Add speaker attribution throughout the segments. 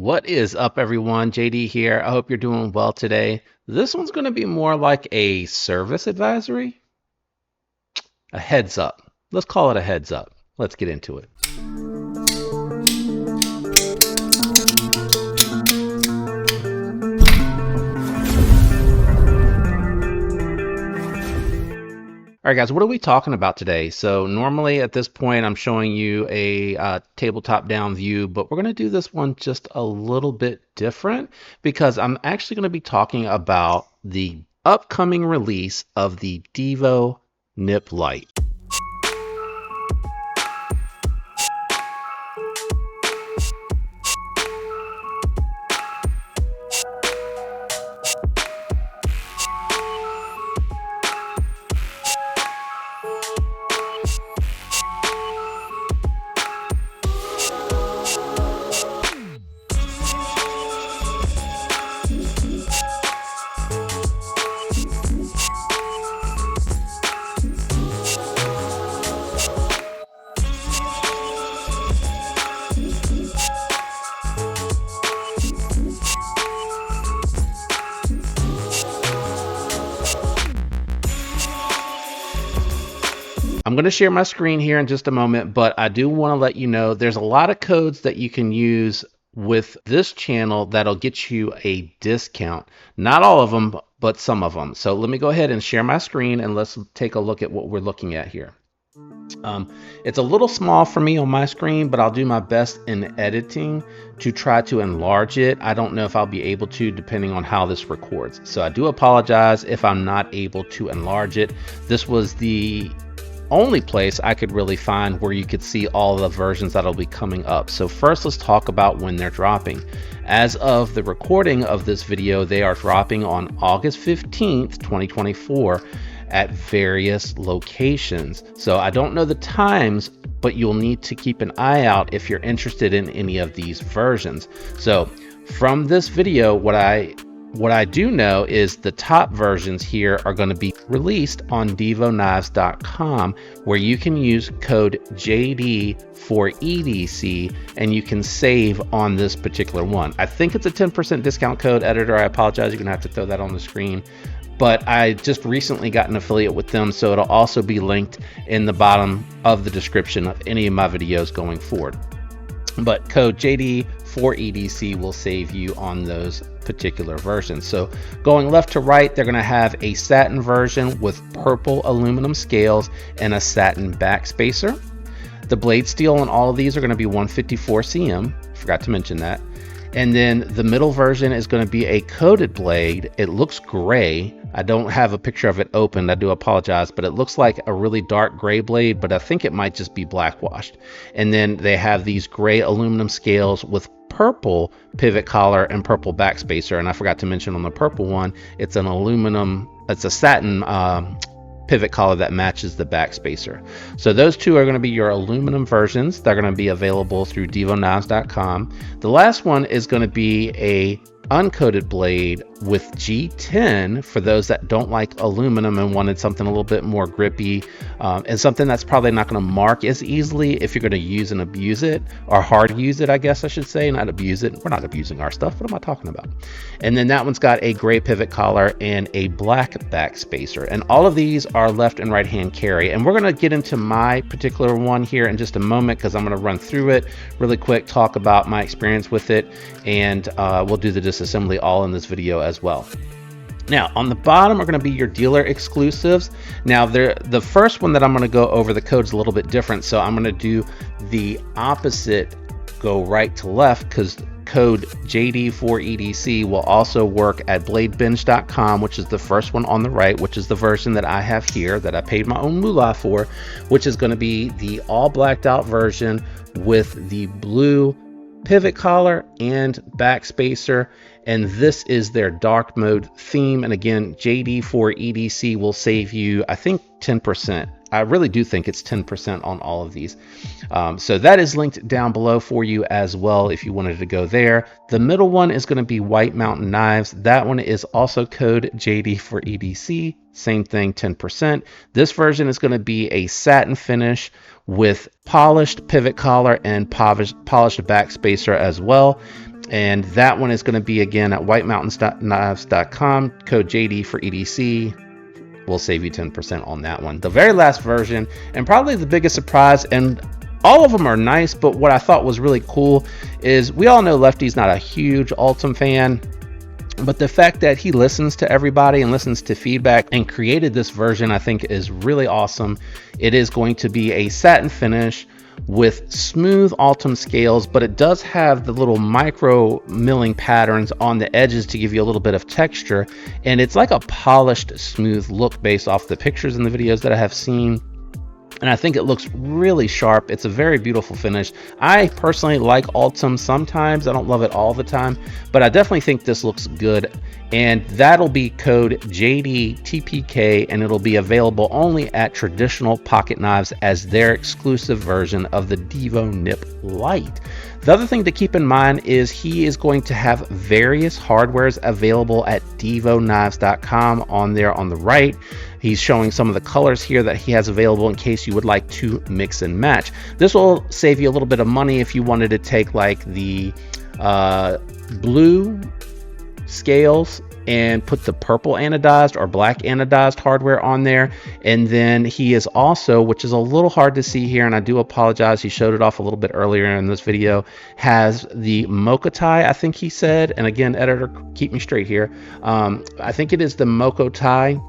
Speaker 1: What is up, everyone? JD here. I hope you're doing well today. This one's going to be more like a service advisory, a heads up. Let's call it a heads up. Let's get into it. All right, guys, what are we talking about today? So normally at this point, I'm showing you a tabletop down view, but we're going to do this one just a little bit different because I'm actually going to be talking about the upcoming release of the Divo Nip Lite. I'm going to share my screen here in just a moment, but I do want to let you know there's a lot of codes that you can use with this channel that'll get you a discount. Not all of them, but some of them. So let me go ahead and share my screen and let's take a look at what we're looking at here. It's a little small for me on my screen, but I'll do my best in editing to try to enlarge it. I don't know if I'll be able to depending on how this records. So I do apologize if I'm not able to enlarge it. This was the only place I could really find where you could see all the versions that'll be coming up. So first, let's talk about when they're dropping. As of the recording of this video, they are dropping on August 15th, 2024 at various locations. So I don't know the times, but you'll need to keep an eye out if you're interested in any of these versions. So from this video, what I do know is the top versions here are going to be released on divoknives.com, where you can use code JD for EDC and you can save on this particular one. I think it's a 10% discount code. Editor, I apologize, you're going to have to throw that on the screen. But I just recently got an affiliate with them, so it'll also be linked in the bottom of the description of any of my videos going forward. But code JD for EDC will save you on those particular versions. So going left to right, they're going to have a satin version with purple aluminum scales and a satin backspacer. The blade steel on all of these are going to be 154 cm. Forgot to mention that. And then the middle version is going to be a coated blade. It looks gray. I don't have a picture of it opened. I do apologize, but it looks like a really dark gray blade, but I think it might just be black washed. And then they have these gray aluminum scales with purple pivot collar and purple backspacer. And I forgot to mention on the purple one, it's an aluminum, it's a satin pivot collar that matches the backspacer. So those two are going to be your aluminum versions. They're going to be available through divoknives.com. The last one is going to be a uncoated blade with G10 for those that don't like aluminum and wanted something a little bit more grippy, and something that's probably not going to mark as easily if you're going to use and abuse it, or hard use it, I guess I should say, not abuse it. We're not abusing our stuff. What am I talking about? And then that one's got a gray pivot collar and a black backspacer. And all of these are left and right hand carry. And we're going to get into my particular one here in just a moment because I'm going to run through it really quick, talk about my experience with it, and we'll do the disassembly all in this video as well. Now on the bottom are going to be your dealer exclusives. Now the first one that I'm going to go over, the code's a little bit different, so I'm going to do the opposite, go right to left, because code JD4EDC will also work at bladebinge.com, which is the first one on the right, which is the version that I have here that I paid my own moolah for, which is going to be the all blacked out version with the blue pivot collar and backspacer. And this is their dark mode theme. And again, JD4EDC will save you, I think, 10%. I really do think it's 10% on all of these. So that is linked down below for you as well if you wanted to go there. The middle one is going to be White Mountain Knives. That one is also code JD4EDC. Same thing, 10%. This version is going to be a satin finish with polished pivot collar and polished backspacer as well. And that one is going to be again at whitemountains.knives.com, code JD for EDC. We'll save you 10% on that one. The very last version, and probably the biggest surprise, and all of them are nice, but what I thought was really cool is we all know Lefty's not a huge Ultim fan, but the fact that he listens to everybody and listens to feedback and created this version, I think is really awesome. It is going to be a satin finish with smooth Ultim scales, but it does have the little micro milling patterns on the edges to give you a little bit of texture, and it's like a polished smooth look based off the pictures and the videos that I have seen. And I think it looks really sharp. It's a very beautiful finish. I personally like Ultim sometimes. I don't love it all the time, but I definitely think this looks good. And that'll be code JDTPK, and it'll be available only at Traditional Pocket Knives as their exclusive version of the Divo Nip Lite. The other thing to keep in mind is he is going to have various hardwares available at divoknives.com on there on the right. He's showing some of the colors here that he has available in case you would like to mix and match. This will save you a little bit of money if you wanted to take like the blue scales and put the purple anodized or black anodized hardware on there. And then he is also, which is a little hard to see here, and I do apologize, he showed it off a little bit earlier in this video, has the Mokotai, I think he said, and again, editor, keep me straight here. I think it is the Mokotai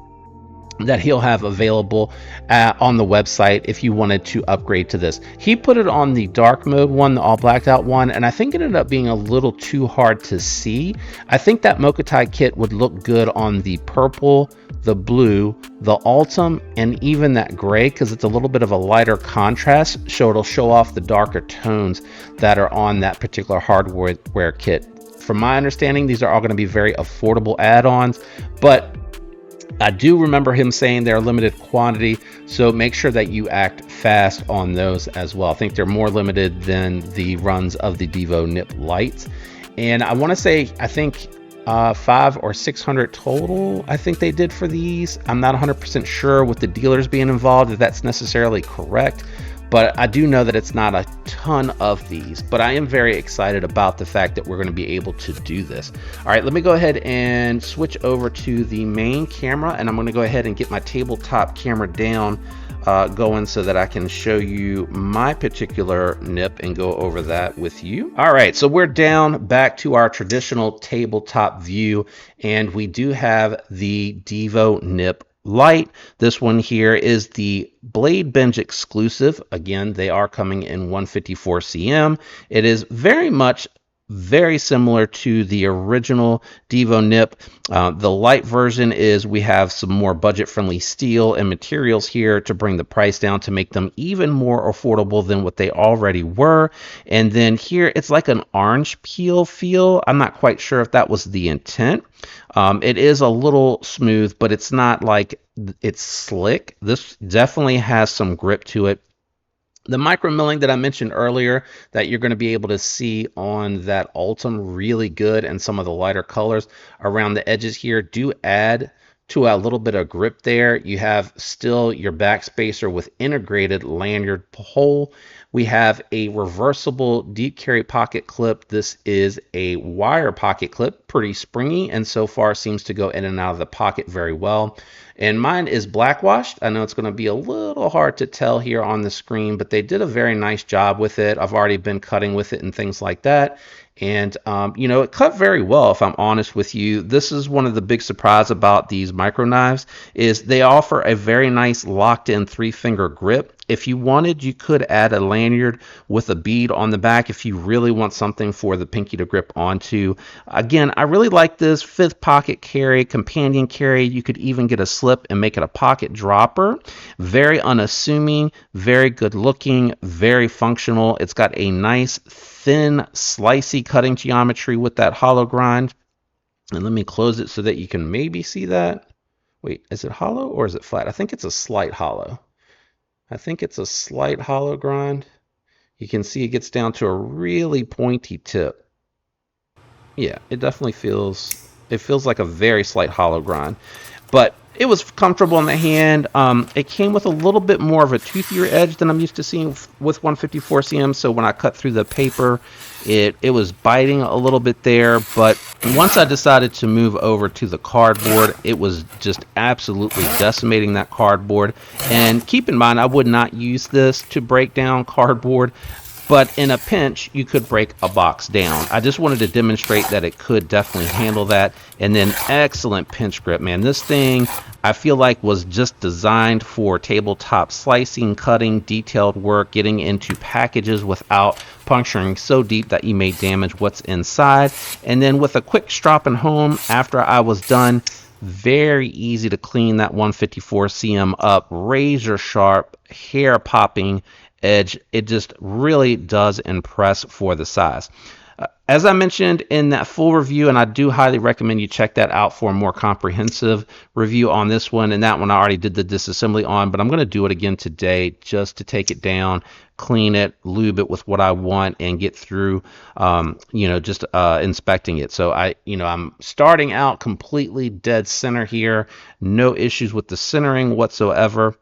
Speaker 1: that he'll have available on the website if you wanted to upgrade to this. He put it on the dark mode one, the all blacked out one, and I think it ended up being a little too hard to see. I think that Mokotai kit would look good on the purple, the blue, the Ultim, and even that gray, because it's a little bit of a lighter contrast, so it'll show off the darker tones that are on that particular hardware kit. From my understanding, these are all going to be very affordable add-ons, but I do remember him saying they're limited quantity, so make sure that you act fast on those as well. I think they're more limited than the runs of the Divo Nip Lite. And I want to say, I think 500 or 600 total, I think they did for these. I'm not 100% sure with the dealers being involved if that's necessarily correct, but I do know that it's not a ton of these. But I am very excited about the fact that we're going to be able to do this. All right, let me go ahead and switch over to the main camera, and I'm going to go ahead and get my tabletop camera down going so that I can show you my particular nip and go over that with you. All right, so we're down back to our traditional tabletop view, and we do have the Divo Nip Lite. This one here is the Blade Bench exclusive. Again, they are coming in 154 cm. It is very similar to the original Divo Nip. The light version is we have some more budget-friendly steel and materials here to bring the price down to make them even more affordable than what they already were. And then here it's like an orange peel feel. I'm not quite sure if that was the intent. It is a little smooth, but it's not like it's slick. This definitely has some grip to it. The micro milling that I mentioned earlier that you're going to be able to see on that Ultim really good, and some of the lighter colors around the edges here do add to a little bit of grip there. You have still your backspacer with integrated lanyard hole. We have a reversible deep carry pocket clip. This is a wire pocket clip, pretty springy, and so far seems to go in and out of the pocket very well. And mine is black washed. I know it's going to be a little hard to tell here on the screen, but they did a very nice job with it. I've already been cutting with it and things like that. And, you know, it cut very well, if I'm honest with you. This is one of the big surprises about these micro knives is they offer a very nice locked-in 3-finger grip. If you wanted, you could add a lanyard with a bead on the back if you really want something for the pinky to grip onto. Again, I really like this 5th pocket carry, companion carry. You could even get a slip and make it a pocket dropper. Very unassuming, very good looking, very functional. It's got a nice thin slicey cutting geometry with that hollow grind. And let me close it so that you can maybe see that. Wait, is it hollow or is it flat? I think it's a slight hollow. I think it's a slight hollow grind. You can see it gets down to a really pointy tip. Yeah, it definitely feels like a very slight hollow grind. But It was comfortable in the hand. It came with a little bit more of a toothier edge than I'm used to seeing with 154 cm. So when I cut through the paper, it was biting a little bit there. But once I decided to move over to the cardboard, it was just absolutely decimating that cardboard. And keep in mind, I would not use this to break down cardboard. But in a pinch, you could break a box down. I just wanted to demonstrate that it could definitely handle that. And then excellent pinch grip, man. This thing, I feel like, was just designed for tabletop slicing, cutting, detailed work, getting into packages without puncturing so deep that you may damage what's inside. And then with a quick strop and home after I was done, very easy to clean that 154 cm up, razor sharp, hair popping edge. It just really does impress for the size. As I mentioned in that full review, and I do highly recommend you check that out for a more comprehensive review on this one, and that one I already did the disassembly on, but I'm going to do it again today just to take it down, clean it, lube it with what I want, and get through just inspecting it. So I'm starting out completely dead center here, no issues with the centering whatsoever.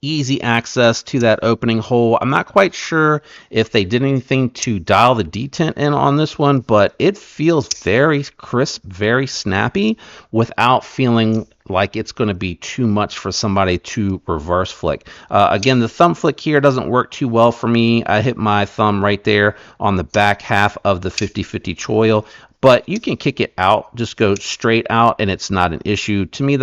Speaker 1: Easy access to that opening hole. I'm not quite sure if they did anything to dial the detent in on this one, but it feels very crisp, very snappy without feeling like it's going to be too much for somebody to reverse flick. Again, the thumb flick here doesn't work too well for me. I hit my thumb right there on the back half of the 50/50 choil, but you can kick it out, just go straight out, and it's not an issue. To me,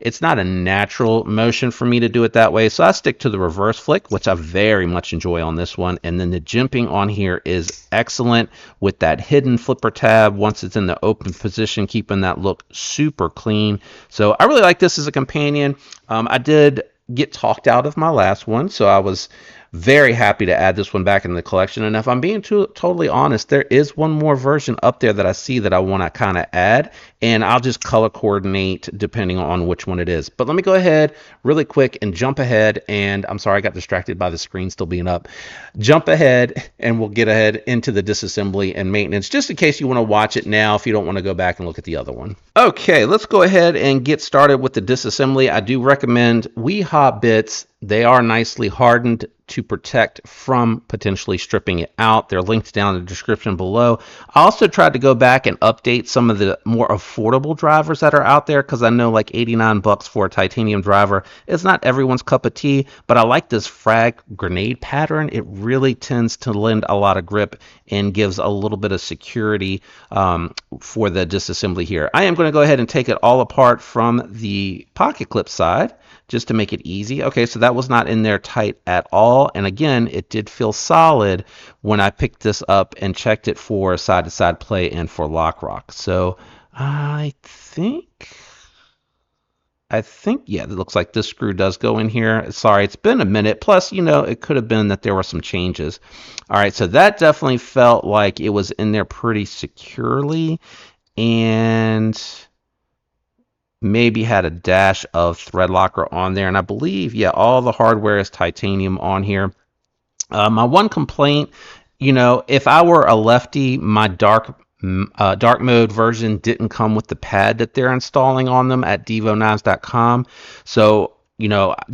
Speaker 1: it's not a natural motion for me to do it that way. So I stick to the reverse flick, which I very much enjoy on this one. And then the jimping on here is excellent with that hidden flipper tab once it's in the open position, keeping that look super clean. So I really like this as a companion. I did get talked out of my last one, so I was very happy to add this one back in the collection. And if I'm being totally honest, there is one more version up there that I see that I want to kind of add, and I'll just color coordinate depending on which one it is. But let me go ahead really quick and jump ahead, and I'm sorry I got distracted by the screen still being up. Jump ahead and we'll get ahead into the disassembly and maintenance, just in case you want to watch it now if you don't want to go back and look at the other one. Okay, let's go ahead and get started with the disassembly. I do recommend WeHop bits. They are nicely hardened to protect from potentially stripping it out. They're linked down in the description below. I also tried to go back and update some of the more affordable drivers that are out there, because I know like 89 bucks for a titanium driver is not everyone's cup of tea, but I like this frag grenade pattern. It really tends to lend a lot of grip and gives a little bit of security for the disassembly here. I am going to go ahead and take it all apart from the pocket clip side, just to make it easy. Okay, so that was not in there tight at all. And again, it did feel solid when I picked this up and checked it for side-to-side play and for lock rock. So I think, yeah, it looks like this screw does go in here. Sorry, it's been a minute. Plus, it could have been that there were some changes. All right, so that definitely felt like it was in there pretty securely, and maybe had a dash of thread locker on there. And I believe, yeah, all the hardware is titanium on here. My one complaint, if I were a lefty, my dark mode version didn't come with the pad that they're installing on them at divoknives.com. So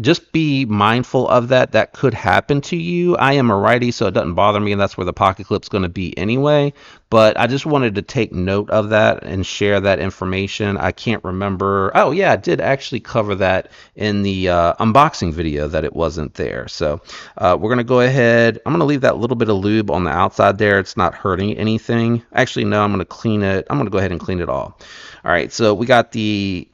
Speaker 1: just be mindful of that. That could happen to you. I am a righty, so it doesn't bother me, and that's where the pocket clip's going to be anyway. But I just wanted to take note of that and share that information. I can't remember. Oh, yeah, I did actually cover that in the unboxing video that it wasn't there. So we're going to go ahead. I'm going to leave that little bit of lube on the outside there. It's not hurting anything. Actually, no, I'm going to clean it. I'm going to go ahead and clean it all. All right, so we got the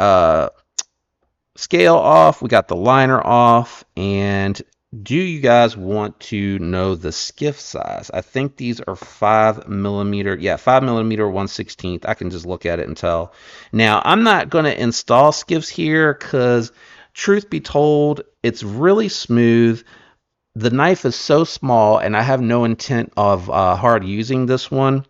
Speaker 1: scale off, we got the liner off, and do you guys want to know the skiff size? I think these are 5mm. Yeah, 5mm 1/16. I can just look at it and tell. Now, I'm not going to install skiffs here because, truth be told, it's really smooth. The knife is so small, and I have no intent of hard using this one.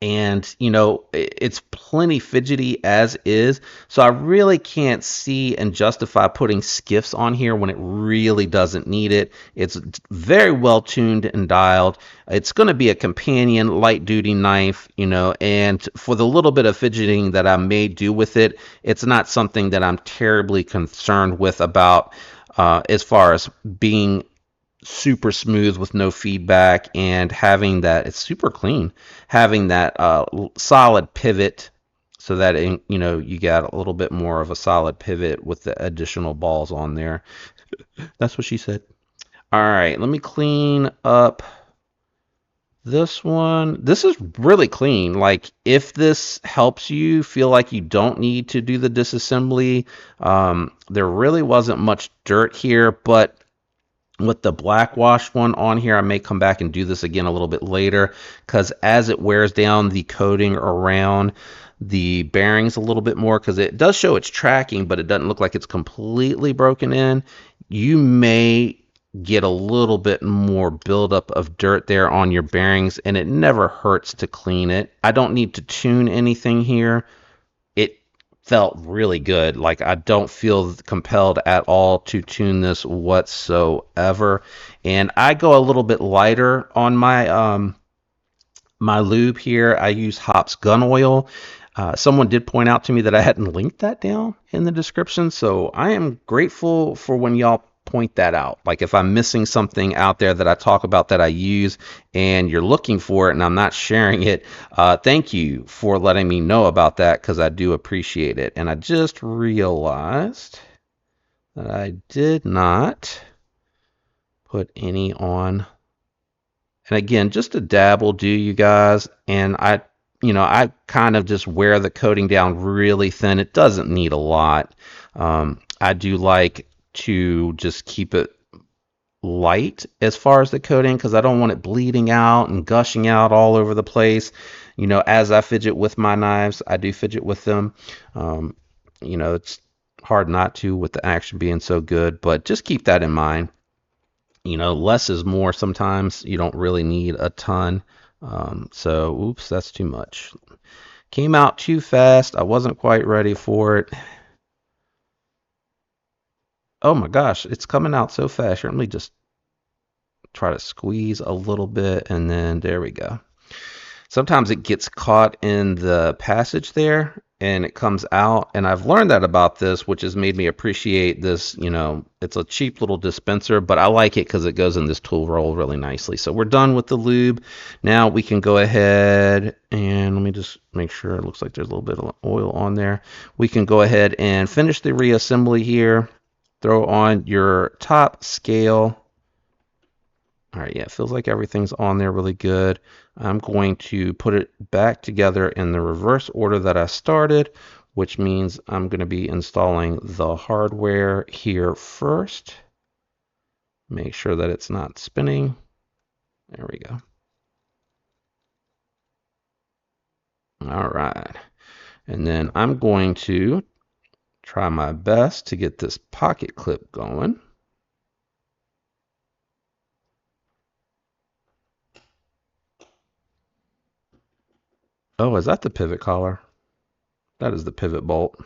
Speaker 1: and you know, it's plenty fidgety as is, so I really can't see and justify putting skiffs on here when it really doesn't need it. It's very well tuned and dialed. It's going to be a companion light duty knife, you know, and for the little bit of fidgeting that I may do with it, it's not something that I'm terribly concerned with about as far as being super smooth with no feedback, and having that, it's super clean, having that solid pivot, so that you know, you got a little bit more of a solid pivot with the additional balls on there. That's what she said. All right, let me clean up this one. This is really clean. Like, if this helps you feel like you don't need to do the disassembly, there really wasn't much dirt here, but with the black wash one on here, I may come back and do this again a little bit later, because as it wears down the coating around the bearings a little bit more, because it does show it's tracking, but it doesn't look like it's completely broken in, you may get a little bit more buildup of dirt there on your bearings, and it never hurts to clean it. I don't need to tune anything here. It felt really good. Like, I don't feel compelled at all to tune this whatsoever. And I go a little bit lighter on my my lube here. I use Hops Gun Oil. Someone did point out to me that I hadn't linked that down in the description, so I am grateful for when y'all point that out. Like, if I'm missing something out there that I talk about that I use and you're looking for it and I'm not sharing it, thank you for letting me know about that, because I do appreciate it. And I just realized that I did not put any on. And again, just a dab will do, you guys. And you know, I kind of just wear the coating down really thin. It doesn't need a lot. I do like to just keep it light as far as the coating, because I don't want it bleeding out and gushing out all over the place. You know, as I fidget with my knives, I do fidget with them. You know, it's hard not to with the action being so good, but just keep that in mind. You know, less is more sometimes. You don't really need a ton. So, oops, that's too much. Came out too fast. I wasn't quite ready for it. Oh my gosh, it's coming out so fast. Let me just try to squeeze a little bit, and then there we go. Sometimes it gets caught in the passage there and it comes out, and I've learned that about this, which has made me appreciate this. You know, it's a cheap little dispenser, but I like it because it goes in this tool roll really nicely. So we're done with the lube. Now we can go ahead and let me just make sure. It looks like there's a little bit of oil on there. We can go ahead and finish the reassembly here. Throw on your top scale. All right, yeah, it feels like everything's on there really good. I'm going to put it back together in the reverse order that I started, which means I'm going to be installing the hardware here first. Make sure that it's not spinning. There we go. All right. And then I'm going to try my best to get this pocket clip going. Oh, is that the pivot collar? That is the pivot bolt.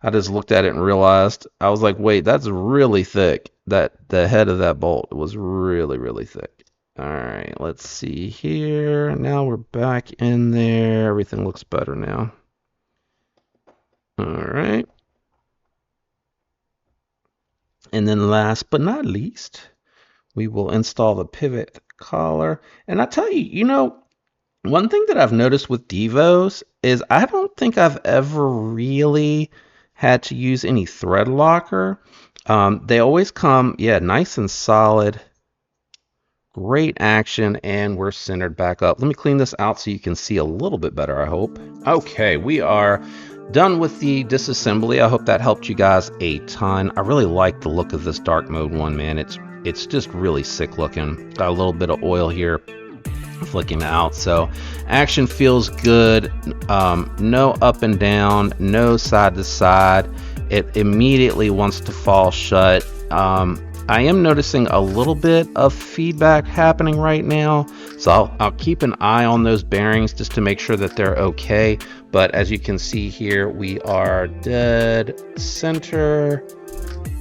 Speaker 1: I just looked at it and realized, I was like, wait, that's really thick. That the head of that bolt was really, really thick. All right, let's see here. Now we're back in there. Everything looks better now. All right. And then last but not least, we will install the pivot collar. And I tell you, you know, one thing that I've noticed with Divos is I don't think I've ever really had to use any thread locker. They always come, yeah, nice and solid. Great action, and we're centered back up. Let me clean this out so you can see a little bit better, I hope. Okay, we are done with the disassembly. I hope that helped you guys a ton. I really like the look of this dark mode one, man. It's just really sick looking. Got a little bit of oil here flicking out, so action feels good. No up and down, no side to side. It immediately wants to fall shut. I am noticing a little bit of feedback happening right now, so I'll keep an eye on those bearings just to make sure that they're okay. But as you can see here, we are dead center,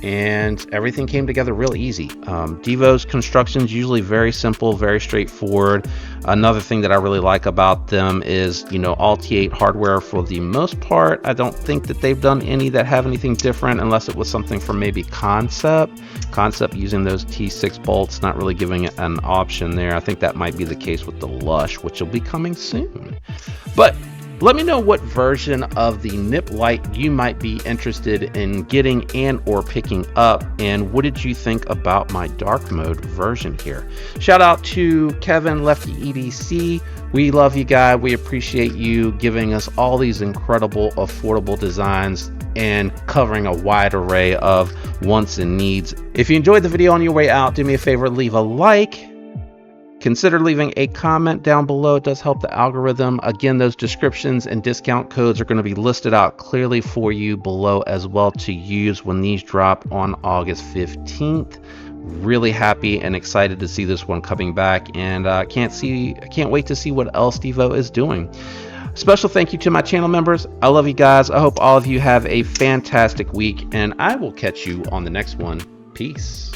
Speaker 1: and everything came together real easy. Divo's construction is usually very simple, very straightforward. Another thing that I really like about them is, you know, all T8 hardware for the most part. I don't think that they've done any that have anything different, unless it was something from maybe Concept using those T6 bolts, not really giving it an option there. I think that might be the case with the Lush, which will be coming soon. But let me know what version of the Nip Lite you might be interested in getting and or picking up, and what did you think about my dark mode version here? Shout out to Kevin Lefty EDC. We love you, guy. We appreciate you giving us all these incredible affordable designs and covering a wide array of wants and needs. If you enjoyed the video on your way out, do me a favor, leave a like. Consider leaving a comment down below. It does help the algorithm. Again, those descriptions and discount codes are going to be listed out clearly for you below as well to use when these drop on August 15th. Really happy and excited to see this one coming back, and I can't wait to see what else Divo is doing. Special thank you to my channel members. I love you guys. I hope all of you have a fantastic week, and I will catch you on the next one. Peace.